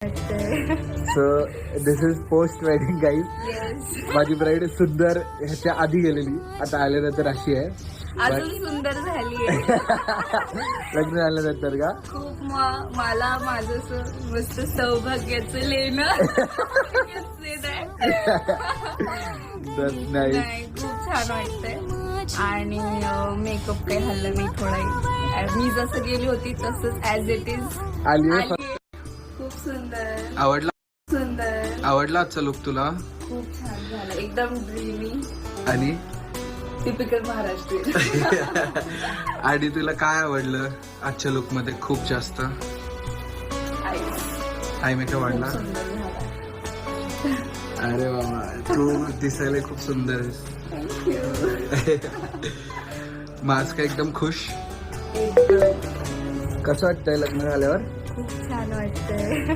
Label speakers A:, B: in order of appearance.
A: So this is post wedding guys.
B: Yes,
A: माझी bride सुंदर ह्याच्या आधी गेलेली, आता आल्यानंतर अशी आहे.
B: अजून सुंदर झाली आहे.
A: लग्न झाल्यानंतर का
B: खूप मला माझं असं मस्त सौभाग्याचं लेणं दिसत आहे.
A: नाही
B: नाही, खूप छान वाटतंय. आणि मेकअप काही हल्लं नाही थोडा. मी जसं गेली होती तसंच ऍज इट इज
A: आली.
B: खूप सुंदर,
A: आवडला
B: सुंदर,
A: आवडला आजचा लुक तुला?
B: खूप छान झालं, एकदम ड्रीमी,
A: आणि
B: टिपिकल महाराष्ट्रीयन.
A: आणि तुला काय आवडलं आजच्या लुक मध्ये खूप जास्त? आय मेकअप आवडला.
B: सुंदर झाला.
A: अरे बाबा, तू दिसायला खूप सुंदर आहेस. मास्क एकदम खुश.
B: एकदम
A: कसं वाटतंय लग्न झाल्यावर?
B: खूप छान वाटतंय.